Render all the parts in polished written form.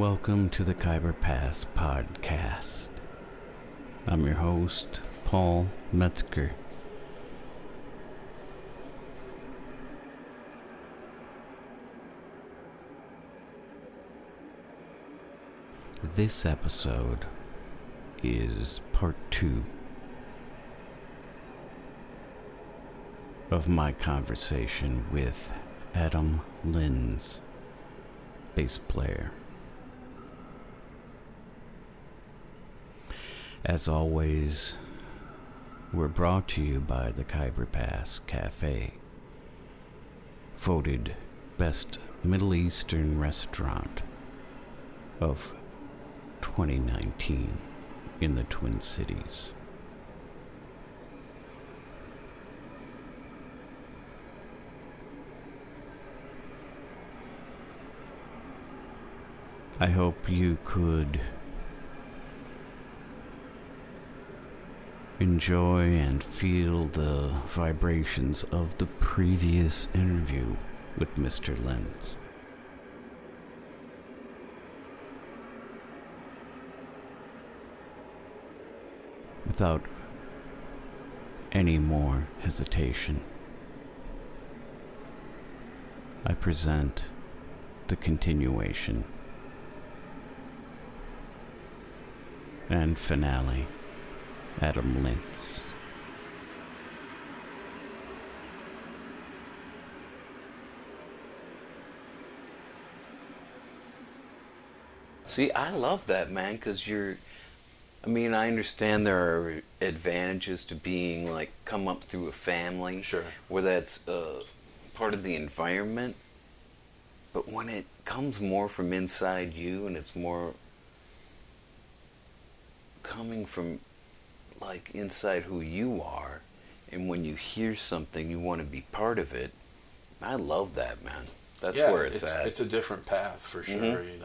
Welcome to the Khyber Pass podcast. I'm your host, Paul Metzger. This episode is part 2 of my conversation with Adam Linz, bass player. As always, we're brought to you by the Khyber Pass Cafe, voted Best Middle Eastern Restaurant of 2019 in the Twin Cities. I hope you could enjoy and feel the vibrations of the previous interview with Mr. Linz. Without any more hesitation, I present the continuation and finale. Adam Linz. See, I love that, man, because I understand there are advantages to being, like, come up through a family. Sure. Where that's part of the environment. But when it comes more from inside you and it's more coming from like inside who you are, and when you hear something you want to be part of it, I love that, man. That's where it's at. It's a different path for sure. Mm-hmm.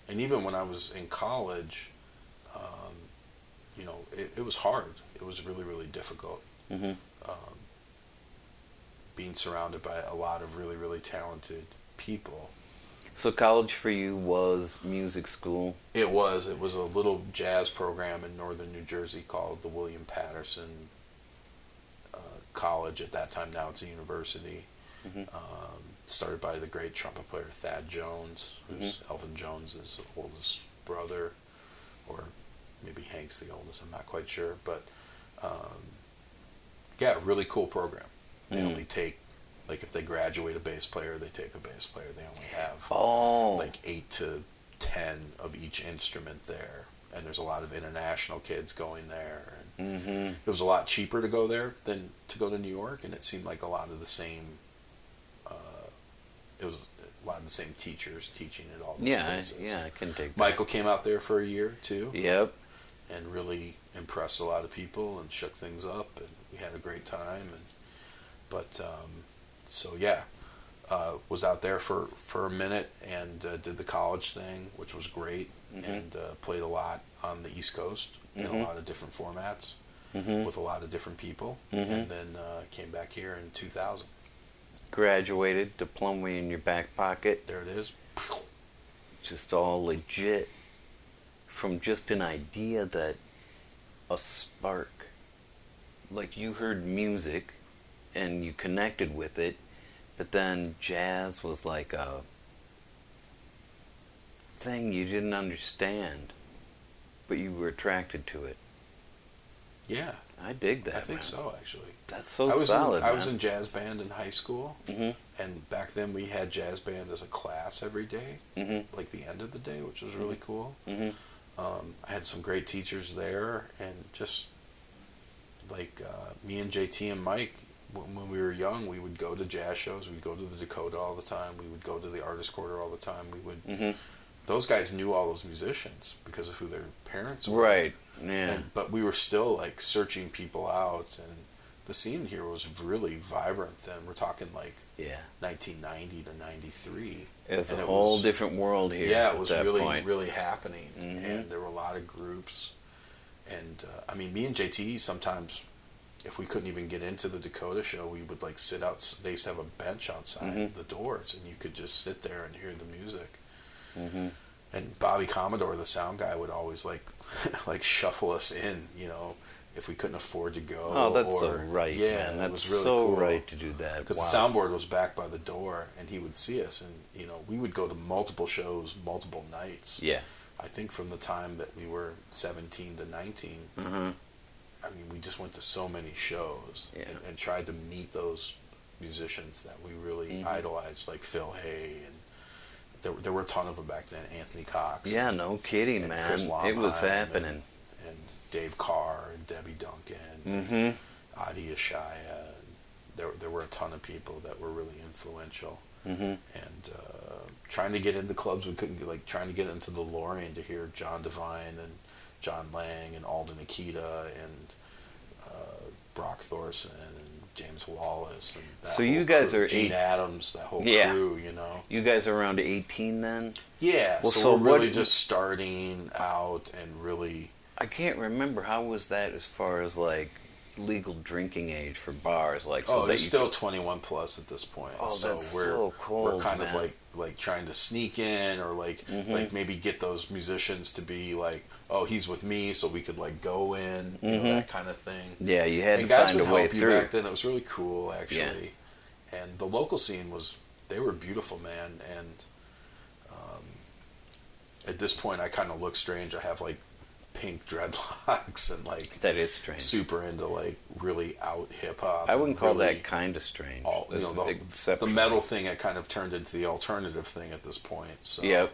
And even when I was in college, it was hard. It was really, really difficult. Mm-hmm. Being surrounded by a lot of really, really talented people. So college for you was music school? It was a little jazz program in northern New Jersey called the William Patterson College at that time. Now it's a university. Mm-hmm. Started by the great trumpet player Thad Jones, who's Elvin Jones's oldest brother, or maybe Hank's the oldest, I'm not quite sure. But a really cool program. They only take, like, if they graduate a bass player, they take a bass player. They only have like 8 to 10 of each instrument there. And there's a lot of international kids going there. And it was a lot cheaper to go there than to go to New York. And it seemed like a lot of the same, teachers teaching at all those places. Yeah, I can take that. Michael came out there for a year, too. Yep. And really impressed a lot of people and shook things up. And we had a great time. Was out there for a minute and did the college thing, which was great, and played a lot on the East Coast in a lot of different formats with a lot of different people, and then came back here in 2000. Graduated, diploma in your back pocket. There it is. Just all legit from just an idea that a spark, like you heard music and you connected with it. But then jazz was like a thing you didn't understand, but you were attracted to it. Yeah. I dig that, I think man. So, actually. That's so solid, man. I was in jazz band in high school, and back then we had jazz band as a class every day, like the end of the day, which was really cool. I had some great teachers there, and just like me and JT and Mike, when we were young, we would go to jazz shows. We'd go to the Dakota all the time. We would go to the Artist Quarter all the time. We would. Those guys knew all those musicians because of who their parents were. Right. Yeah. But we were still like searching people out, and the scene here was really vibrant then. We're talking like 1990 to 93. It's a whole different world here. Yeah, it was really, point. really happening. And there were a lot of groups. And, me and JT sometimes, if we couldn't even get into the Dakota show, we would like sit out. They used to have a bench outside the doors, and you could just sit there and hear the music. And Bobby Commodore, the sound guy, would always like like shuffle us in, if we couldn't afford to go. Oh, that's or, so right, yeah, man. it was That's really so cool. right to do that. Because Wow. the soundboard was back by the door, and he would see us, and we would go to multiple shows, multiple nights. Yeah. I think from the time that we were 17 to 19, Mm-hmm. I mean, we just went to so many shows and tried to meet those musicians that we really idolized, like Phil Hay, and there were a ton of them back then. Anthony Cox. Yeah, no kidding, and man. Chris It was Lomheim happening. And Dave Carr and Debbie Duncan. Mm-hmm. Adi Ashaya. There were a ton of people that were really influential. Mm-hmm. And trying to get into clubs, we couldn't get, like trying to get into the Lorraine to hear John Devine and John Lang and Alden Akita and Brock Thorson and James Wallace and that So whole you guys crew. are Gene Adams, that whole crew, You guys are around 18 then? Yeah, Well, so we're really just starting out and really... I can't remember, how was that as far as like legal drinking age for bars? Like, so it's still 21 plus at this point. Oh, so that's we're, so cool. We're kind man. of like trying to sneak in, or like maybe get those musicians to be like, oh, he's with me, so we could like go in, that kind of thing. Yeah, you had and to guys find would a way help you through. back then. It was really cool, actually. Yeah. And the local scene they were beautiful, man. And at this point, I kind of look strange. I have like pink dreadlocks and like That is strange. super into like really out hip hop. I wouldn't call really that kind of strange. the metal thing had kind of turned into the alternative thing at this point. So Yep.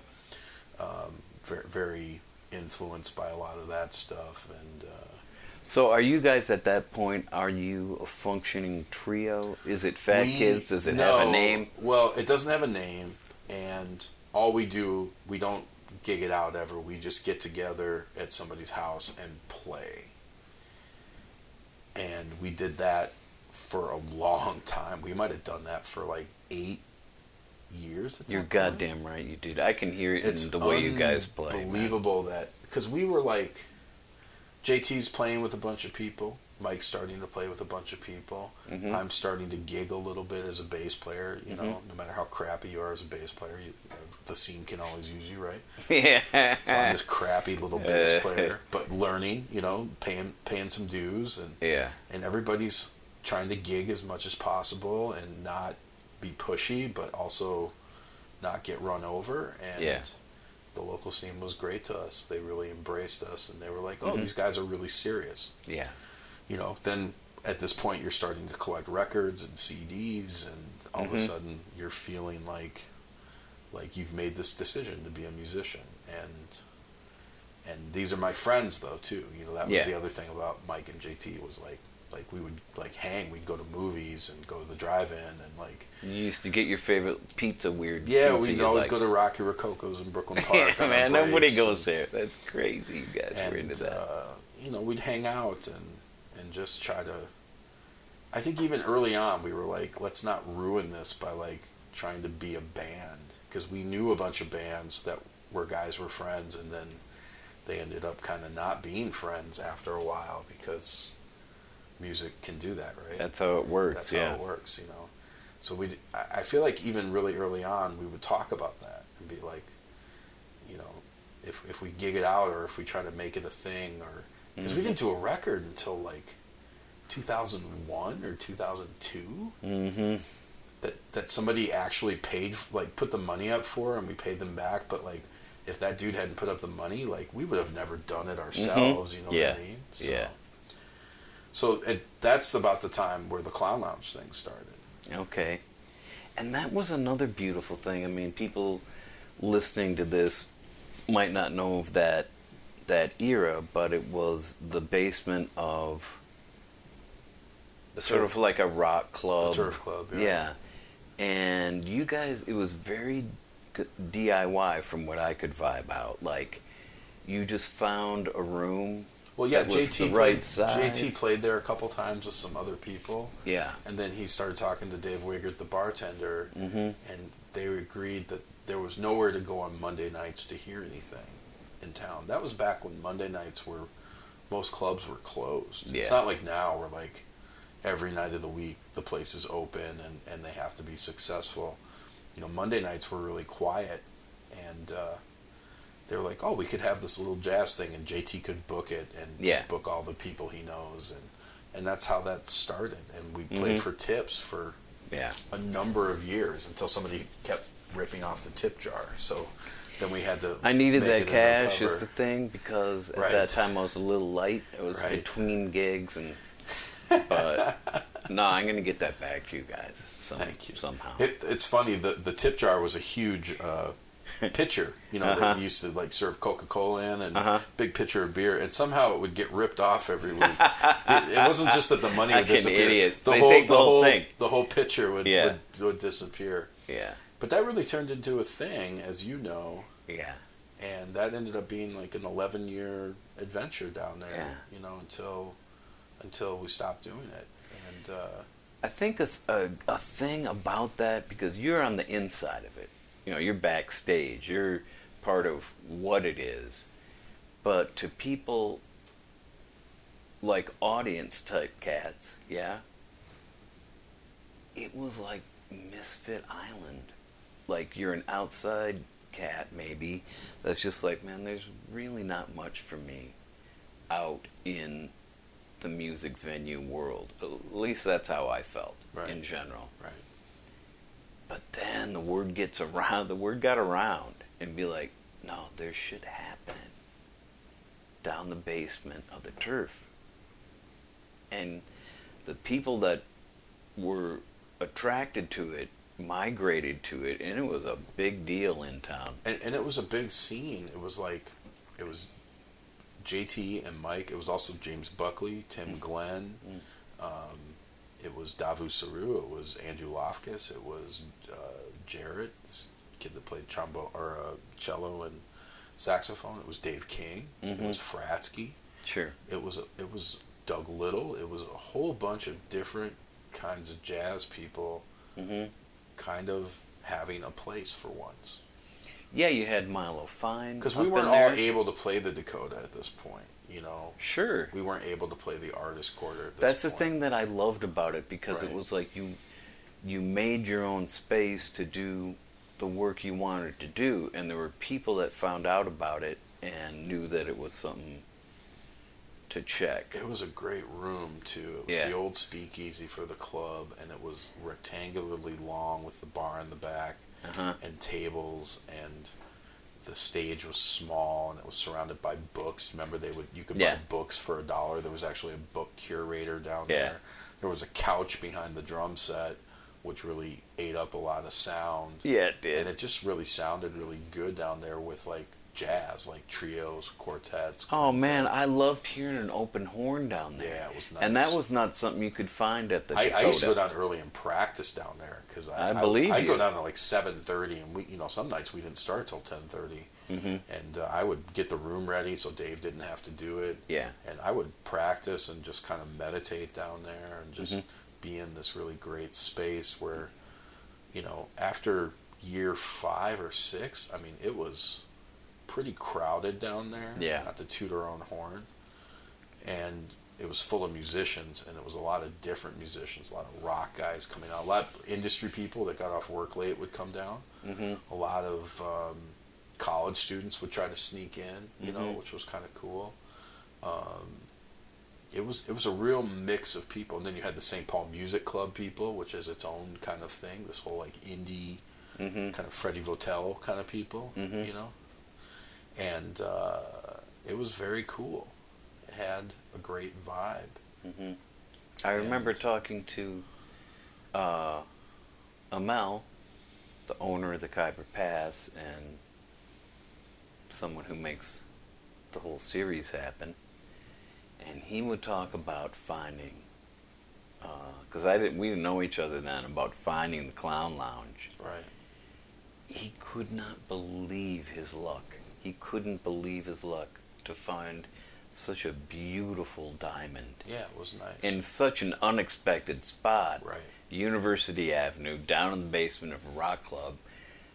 very, very influenced by a lot of that stuff. And So are you guys at that point, are you a functioning trio? Is it Fat Kids? Does it have a name? Well, it doesn't have a name, and all we do, we don't gig it out ever. We just get together at somebody's house and play. And we did that for a long time. We might have done that for like 8 years. You're goddamn right you did. I can hear it in the way you guys play. Unbelievable that, because we were like, JT's playing with a bunch of people. Mike's starting to play with a bunch of people. Mm-hmm. I'm starting to gig a little bit as a bass player. No matter how crappy you are as a bass player, the scene can always use you, right? Yeah. So I'm this crappy little bass player, but learning, paying some dues, and everybody's trying to gig as much as possible and not be pushy, but also not get run over. And the local scene was great to us. They really embraced us, and they were like, "Oh, these guys are really serious." Yeah. Then at this point you're starting to collect records and CDs, and all of a sudden you're feeling like you've made this decision to be a musician. And these are my friends though too. That was the other thing about Mike and JT was like we would like hang, we'd go to movies and go to the drive-in, and like You used to get your favorite pizza weird. yeah, pizza we'd you always like. go to Rocky Rococo's in Brooklyn Park. Yeah, on man, our nobody breaks, goes there. That's crazy. You guys were into that. We'd hang out and just try to. I think even early on we were like, let's not ruin this by like trying to be a band, because we knew a bunch of bands where guys were friends, and then they ended up kind of not being friends after a while, because music can do that, right? That's how it works. That's how it works, So I feel like even really early on we would talk about that and be like, if we gig it out, or if we try to make it a thing, or because we didn't do a record until like 2001 or 2002. Mm-hmm. That somebody actually paid, like put the money up for, and we paid them back. But like, if that dude hadn't put up the money, like we would have never done it ourselves. You know what I mean? So, So that's about the time where the Clown Lounge thing started. Okay. And that was another beautiful thing. I mean, people listening to this might not know of that era, but it was the basement of sort of like a rock club. The Turf Club, yeah. And you guys, it was very DIY from what I could vibe out. Like, you just found a room. Well, yeah, that was the right size. JT played there a couple times with some other people. Yeah. And then he started talking to Dave Wiggert, the bartender, and they agreed that there was nowhere to go on Monday nights to hear anything in town. That was back when Monday nights most clubs were closed. Yeah. It's not like now where like every night of the week the place is open and they have to be successful. Monday nights were really quiet, and they were like, oh, we could have this little jazz thing, and JT could book it and Yeah. just book all the people he knows, and that's how that started. And we played for tips for a number of years until somebody kept ripping off the tip jar. So then we had to. I needed make that it cash undercover. is the thing, because at Right. that time I was a little light. It was Right. between gigs, but no, I'm gonna get that back to you guys. Thank you. Somehow. It's funny. The tip jar was a huge pitcher. You know, they used to like serve Coca-Cola in, and big pitcher of beer, and somehow it would get ripped off every week. It wasn't just that the money would Fucking disappear. idiots. They take the whole thing. The whole pitcher would disappear. Yeah. But that really turned into a thing, as you know. Yeah. And that ended up being like an 11-year adventure down there. Yeah. You know, until we stopped doing it. And I think a thing about that, because you're on the inside of it, you know, you're backstage, you're part of what it is, but to people like audience type cats, yeah, it was like Misfit Island. Like, you're an outside cat, maybe, that's just like, man, there's really not much for me out in the music venue world. At least that's how I felt in general. Right. But then the word got around, and be like, no, there's shit happening down the basement of the Turf. And the people that were attracted to it migrated to it, and it was a big deal in town. And it was a big scene. It was JT and Mike. It was also James Buckley, Tim Glenn. It was Davu Saru. It was Andrew Lofkus. It was Jarrett, this kid that played trombone or cello and saxophone. It was Dave King. It was Fratsky. Sure. It was Doug Little. It was a whole bunch of different kinds of jazz people, kind of having a place for once. Yeah, you had Milo Fine. Because we weren't all able to play the Dakota at this point, you know. Sure. We weren't able to play the artist quarter at this That's point. the thing that I loved about it, because it was like you made your own space to do the work you wanted to do, and there were people that found out about it and knew that it was something to check. It was a great room, too. It was the old speakeasy for the club, and it was rectangularly long with the bar in the back and tables, and the stage was small, and it was surrounded by books. Remember, you could buy books for $1. There was actually a book curator down there. There was a couch behind the drum set, which really ate up a lot of sound. Yeah, it did. And it just really sounded really good down there with, like, jazz, like trios, quartets. Oh man, I loved hearing an open horn down there. Yeah, it was nice. And that was not something you could find at the Dakota. I used to go down early and practice down there, because I believe I'd you. go down at like 7:30, and we, some nights we didn't start till 10:30. And I would get the room ready so Dave didn't have to do it. Yeah. And I would practice and just kind of meditate down there and just be in this really great space where, after year 5 or 6, I mean, it was pretty crowded down there. Yeah. Not to toot our own horn. And it was full of musicians, and it was a lot of different musicians, a lot of rock guys coming out, a lot of industry people that got off work late would come down. A lot of college students would try to sneak in, which was kind of cool. It was a real mix of people. And then you had the St. Paul Music Club people, which is its own kind of thing, this whole like indie kind of Freddie Votel kind of people, And it was very cool. It had a great vibe. I remember talking to Amel, the owner of the Kuiper Pass, and someone who makes the whole series happen. And he would talk about finding, because we didn't know each other then, about finding the Clown Lounge. Right. He could not believe his luck. He couldn't believe his luck to find such a beautiful diamond. Yeah, it was nice. In such an unexpected spot. Right. University Avenue, down in the basement of a rock club.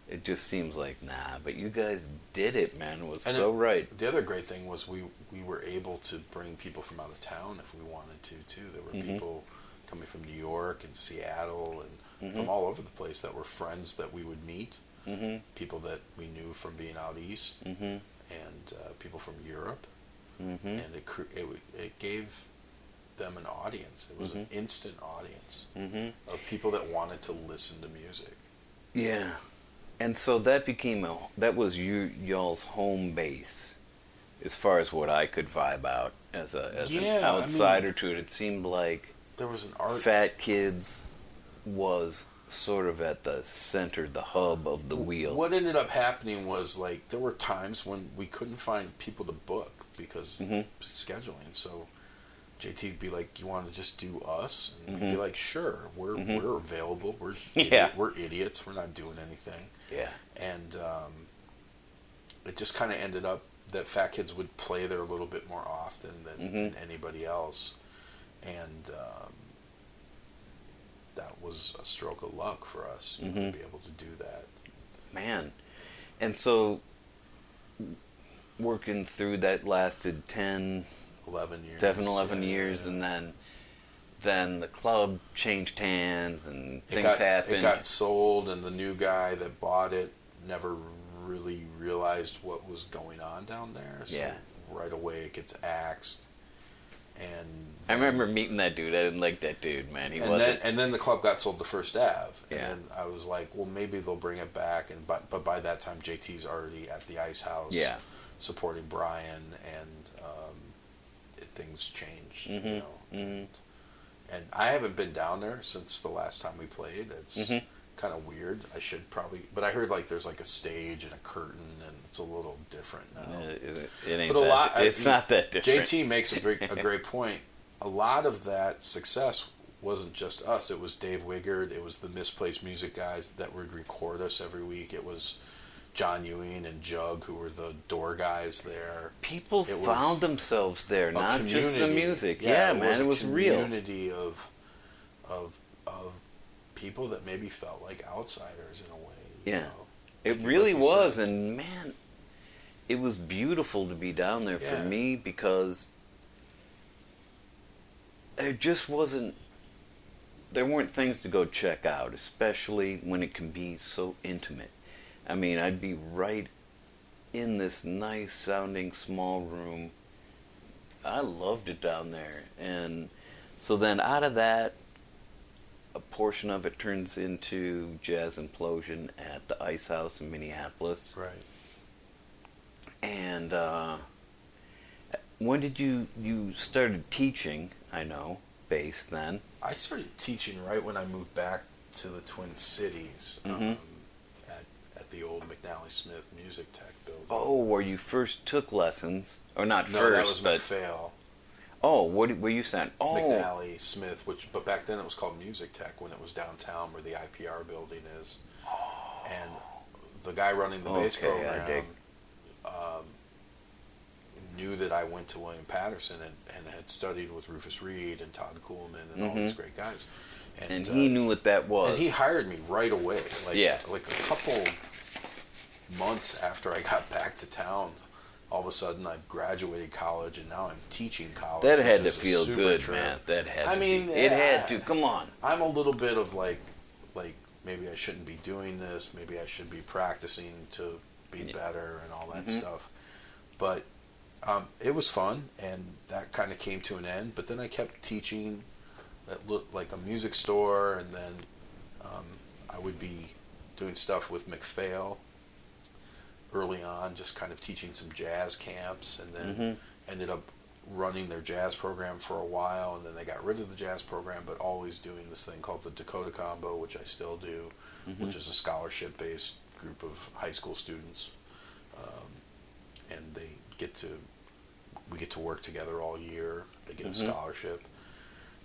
It just seems like, nah, but you guys did it, man. It was so right. The other great thing was we were able to bring people from out of town if we wanted to, too. There were people coming from New York and Seattle and from all over the place that were friends that we would meet. People that we knew from being out east. and people from Europe, Mm-hmm. and it gave them an audience. It was an instant audience of people that wanted to listen to music. Yeah. And so that that was y'all's home base, as far as what I could vibe out as an outsider to it. It seemed like there was an art. Fat Kids was sort of at the center, the hub of the wheel. What ended up happening was, like, there were times when we couldn't find people to book because scheduling. So JT would be like, "You want to just do us?" And we'd be like, "Sure, we're available. We're idiots. We're not doing anything." Yeah. And it just kind of ended up that Fat Kids would play there a little bit more often than anybody else, and that was a stroke of luck for us to be able to do that. Man. And so working through that lasted 11 years. 11 years, and then the club changed hands and things happened. It got sold, and the new guy that bought it never really realized what was going on down there. So right away it gets axed. And I remember meeting that dude. I didn't like that dude, man. And then the club got sold to First Ave. And then I was like, well, maybe they'll bring it back. But by that time, JT's already at the Ice House supporting Brian, and things changed, you know. And I haven't been down there since the last time we played. It's kind of weird. I should probably, but I heard like there's like a stage and a curtain, and it's a little different now. It ain't it's not that different. JT makes a great point. A lot of that success wasn't just us. It was Dave Wiggard. It was the Misplaced Music guys that would record us every week. It was John Ewing and Jug, who were the door guys there. People found themselves there, not just the music. Yeah, man, it was real. A community of people that maybe felt like outsiders in a way. Yeah, you know? It really was, and man, it was beautiful to be down there for me, because there just wasn't. There weren't things to go check out, especially when it can be so intimate. I mean, I'd be right in this nice sounding small room. I loved it down there. And so then out of that, a portion of it turns into Jazz Implosion at the Ice House in Minneapolis. Right. And when did you started teaching, I know, bass then? I started teaching right when I moved back to the Twin Cities. At the old McNally Smith Music Tech building. Oh, where you first took lessons, or not no, first? No, that was but McPhail. Oh, where you sent? Oh, McNally Smith, but back then it was called Music Tech when it was downtown where the IPR building is. Oh. And the guy running the bass program knew that I went to William Patterson and had studied with Rufus Reed and Todd Kuhlman and all these great guys. And he knew what that was. And he hired me right away. Like a couple months after I got back to town, all of a sudden I've graduated college and now I'm teaching college. That had to feel good, man. That had to. It had to. Come on. I'm a little bit of like maybe I shouldn't be doing this. Maybe I should be practicing to be better and all that stuff. But it was fun, and that kind of came to an end. But then I kept teaching at like a music store, and then I would be doing stuff with McPhail early on, just kind of teaching some jazz camps, and then ended up running their jazz program for a while, and then they got rid of the jazz program, but always doing this thing called the Dakota Combo, which I still do, which is a scholarship-based group of high school students, and we get to work together all year. They get a scholarship.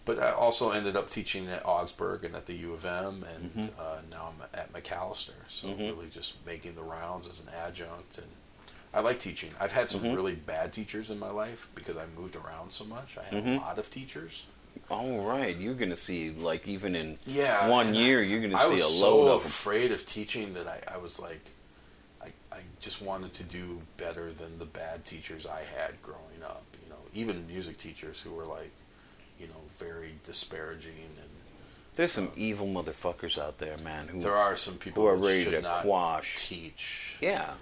But I also ended up teaching at Augsburg and at the U of M, and now I'm at Macalester. So really just making the rounds as an adjunct. And I like teaching. I've had some really bad teachers in my life because I moved around so much. I had a lot of teachers. Oh, right. You're going to see, like, even in 1 year, you're going to see a load of them. I was so afraid of teaching that I was like, I just wanted to do better than the bad teachers I had growing up. You know, even music teachers who were like, you know, very disparaging. And there's some evil motherfuckers out there, man. There are some people who are that ready should to not quash. teach. Yeah.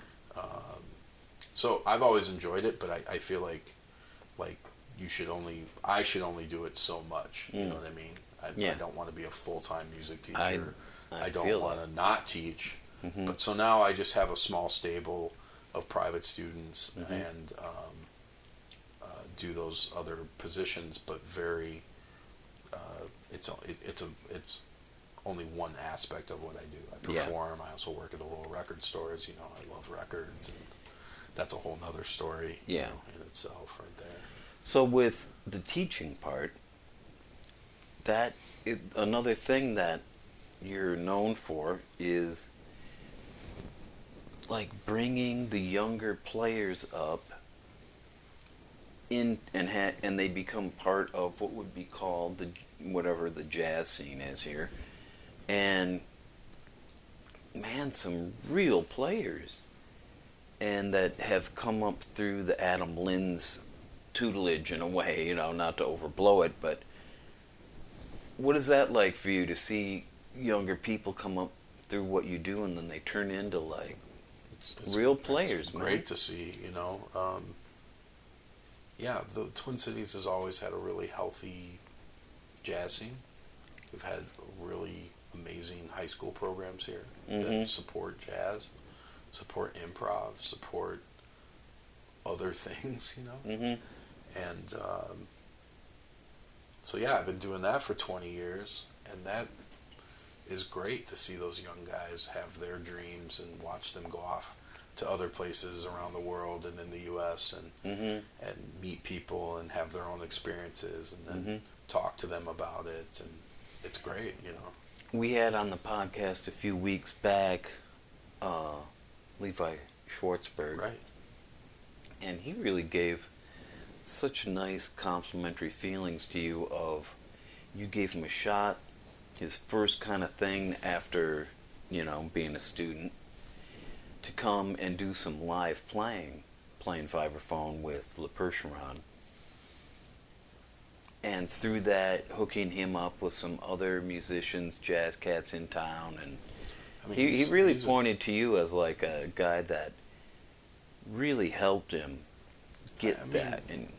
So I've always enjoyed it, but I feel like I should only do it so much. You know what I mean? I don't want to be a full-time music teacher. I don't want to not teach. But so now I just have a small stable of private students and do those other positions, but very it's only one aspect of what I do. I perform. I also work at the little record stores. You know, I love records, and that's a whole nother story. You know, in itself, right there. So with the teaching part, another thing that you're known for is like bringing the younger players up in and they become part of what would be called whatever the jazz scene is here, and man, some real players, and that have come up through the Adam Linz tutelage in a way, you know, not to overblow it, but what is that like for you to see younger people come up through what you do and then they turn into like real players? It's great to see, you know. Yeah, the Twin Cities has always had a really healthy jazz scene. We've had really amazing high school programs here that support jazz, support improv, support other things, you know. And so yeah, I've been doing that for 20 years, and that is great to see those young guys have their dreams and watch them go off to other places around the world and in the U.S. and meet people and have their own experiences and then talk to them about it, and it's great, you know. We had on the podcast a few weeks back Levi Schwartzberg, right? And he really gave such nice complimentary feelings to you of you gave him a shot, his first kind of thing after, you know, being a student, to come and do some live playing vibraphone with Le Percheron. And through that, hooking him up with some other musicians, jazz cats in town, and I mean, he really pointed to you as like a guy that really helped him get that, and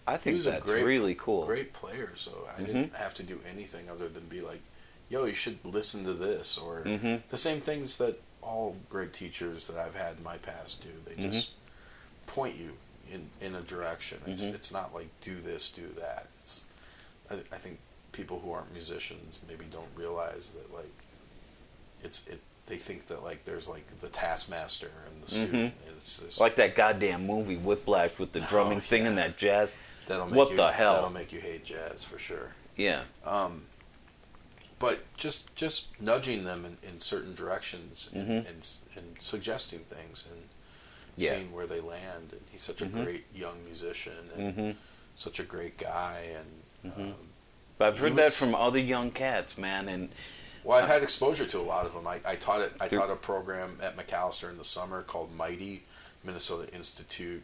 I think that's really cool. Great player, so I didn't have to do anything other than be like, "Yo, you should listen to this," or the same things that all great teachers that I've had in my past do. They just point you in a direction. It's not like do this, do that. I think people who aren't musicians maybe don't realize that like they think that like there's like the taskmaster and the student. It's just, like that goddamn movie Whiplash with the drumming thing and that jazz. What the hell? That'll make you hate jazz for sure. Yeah. But just nudging them in certain directions and suggesting things and seeing where they land. And he's such a great young musician and such a great guy. And but I've heard that from other young cats, man. And well, I've had exposure to a lot of them. I taught a program at Macalester in the summer called Mighty, Minnesota Institute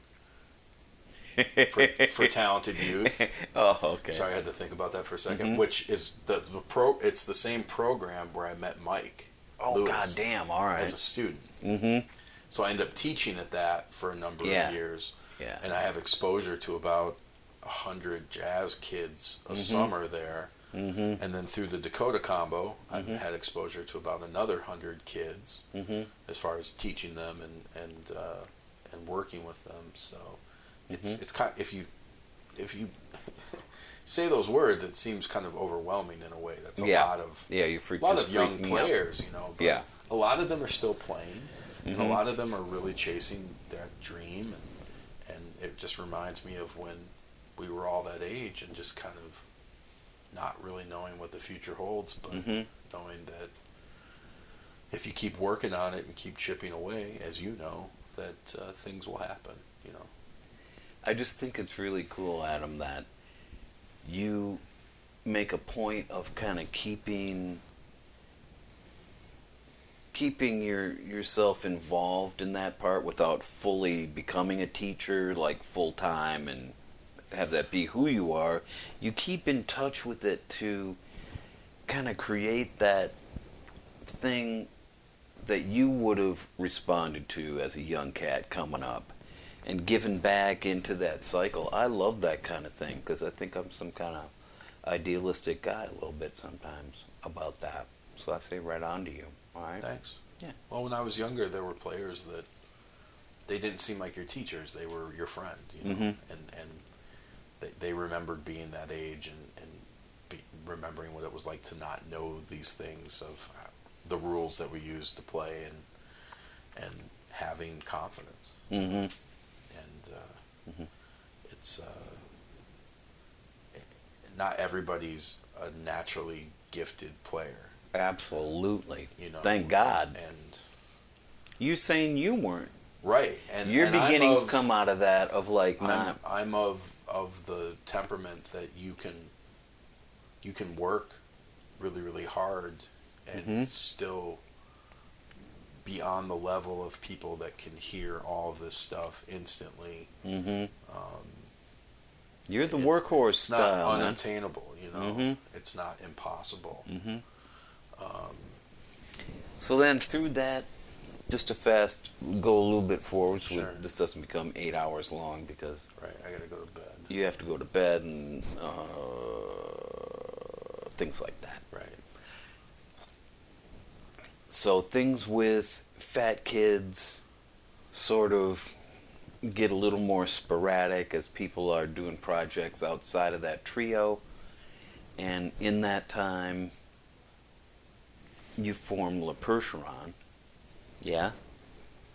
for Talented Youth. Oh, okay. Sorry, I had to think about that for a second. Which is it's the same program where I met Mike. Oh, Lewis, goddamn! All right. As a student. So I ended up teaching at that for a number of years. Yeah. And I have exposure to about 100 jazz kids a summer there. And then through the Dakota Combo, I've had exposure to about another 100 kids as far as teaching them and working with them. So it's kind of, if you say those words, it seems kind of overwhelming in a way. That's a lot of young players, you know. But a lot of them are still playing, and a lot of them are really chasing that dream, and it just reminds me of when we were all that age and just kind of not really knowing what the future holds, but knowing that if you keep working on it and keep chipping away, as you know, that things will happen, you know. I just think it's really cool, Adam, that you make a point of kind of keeping yourself involved in that part without fully becoming a teacher, like full-time, and have that be who you are. You keep in touch with it to kind of create that thing that you would have responded to as a young cat coming up. and giving back into that cycle. I love that kind of thing because I think I'm some kind of idealistic guy a little bit sometimes about that. So I say right on to you. All right. Thanks. Yeah. Well, when I was younger, there were players that they didn't seem like your teachers; they were your friend, you know, and they remembered being that age and remembering what it was like to not know these things of the rules that we used to play and having confidence. And it's not everybody's a naturally gifted player. Absolutely. You know, thank God. And you saying you weren't. Right. And your beginnings of, come out of that of like not. I'm of the temperament that you can work really, really hard and still be on the level of people that can hear all of this stuff instantly. You're the workhorse it's style, not unattainable, you know. It's not impossible. So then through that, just to go a little bit forward so Sure. this doesn't become 8 hours long because Right, I gotta go to bed. you have to go to bed and things like that. Right. So things with fat kids sort of get a little more sporadic as people are doing projects outside of that trio. And in that time, you form La Percheron. Yeah?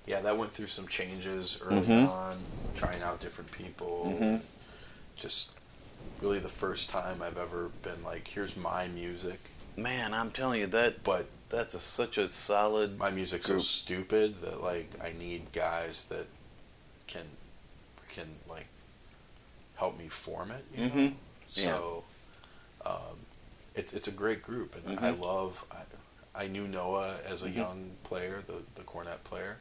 Yeah, that went through some changes early on, trying out different people. Just really the first time I've ever been like, here's my music. Man, I'm telling you that. But that's such a solid. My music's group. so stupid that like I need guys that can like help me form it. You know? So it's a great group, and I knew Noah as a young player, the cornet player.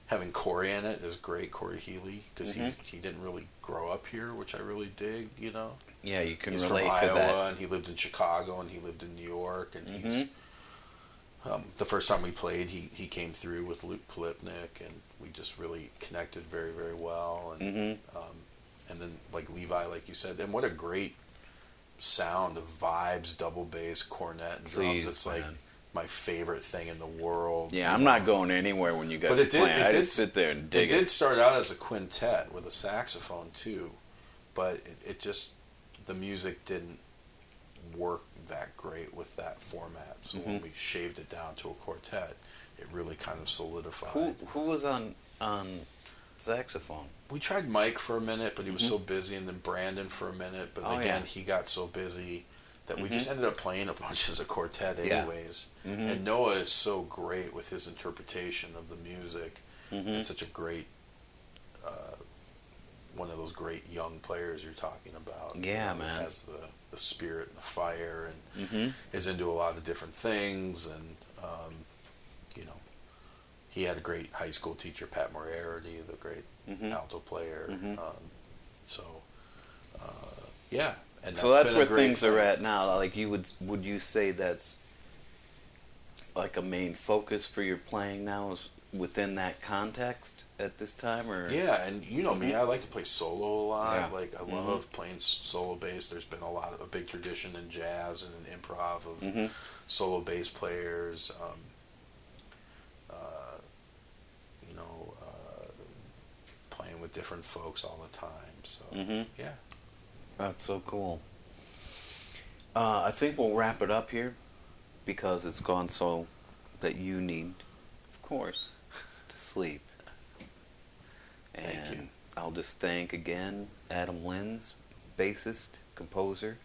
Having Corey in it is great, Corey Healy, because he didn't really grow up here, which I really dig, you know. Yeah, you can He's relate from to Iowa, that. and he lived in Chicago, and he lived in New York, and he's the first time we played, he came through with Luke Polipnik, and we just really connected very, very well. And then like Levi, like you said, and what a great sound of vibes, double bass, cornet, and drums. It's man. like my favorite thing in the world. Yeah, I'm not going anywhere when you guys are playing. I just sit there and dig it. It did start out as a quintet with a saxophone too, but it just, the music didn't work that great with that format. So when we shaved it down to a quartet, it really kind of solidified. Who was on saxophone? We tried Mike for a minute, but he was so busy, and then Brandon for a minute, but again, he got so busy that we just ended up playing a bunch as a quartet anyways. And Noah is so great with his interpretation of the music, and such a great, one of those great young players you're talking about. Yeah, man. Has the spirit and the fire, and is into a lot of different things, and you know, he had a great high school teacher, Pat Moriarty, the great alto player. Yeah. And so that's where things are at now. Like would you say that's like a main focus for your playing now is within that context at this time, or? Yeah, and you know me, I like to play solo a lot. Yeah. Like I love playing solo bass. There's been a big tradition in jazz and in improv of solo bass players. You know, playing with different folks all the time. So yeah. That's so cool. I think we'll wrap it up here because it's gone so that you need, of course, to sleep. And Thank you. I'll just thank again Adam Linz, bassist, composer,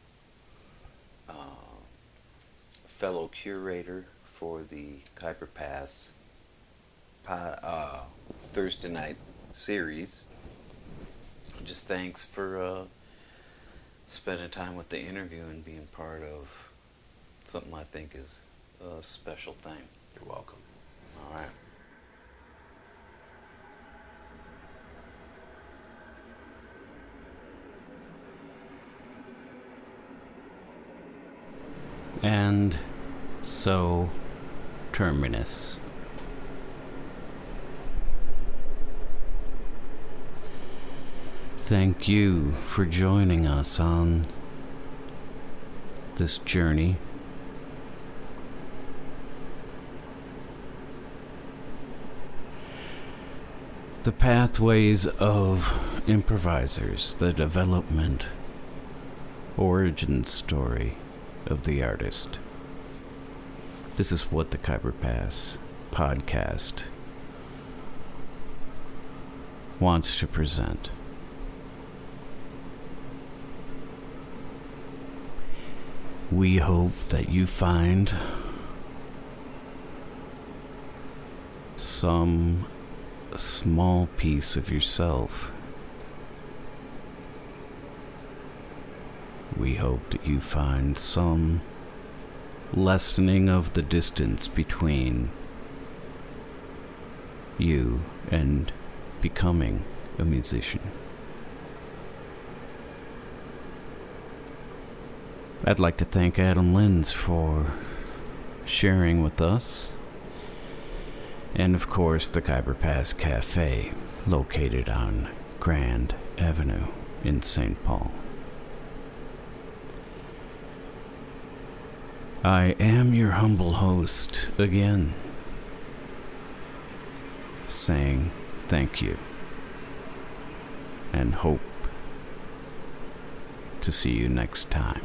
fellow curator for the Kuiper Pass Thursday night series. Just thanks for spending time with the interview and being part of something I think is a special thing. You're welcome. All right. And so, terminus. thank you for joining us on this journey. The pathways of improvisers, the development, origin story of the artist. This is what the Khyber Pass podcast wants to present. We hope that you find some small piece of yourself. We hope that you find some lessening of the distance between you and becoming a musician. I'd like to thank Adam Linz for sharing with us, and of course the Khyber Pass Cafe, located on Grand Avenue in St. Paul. I am your humble host again, saying thank you and hope to see you next time.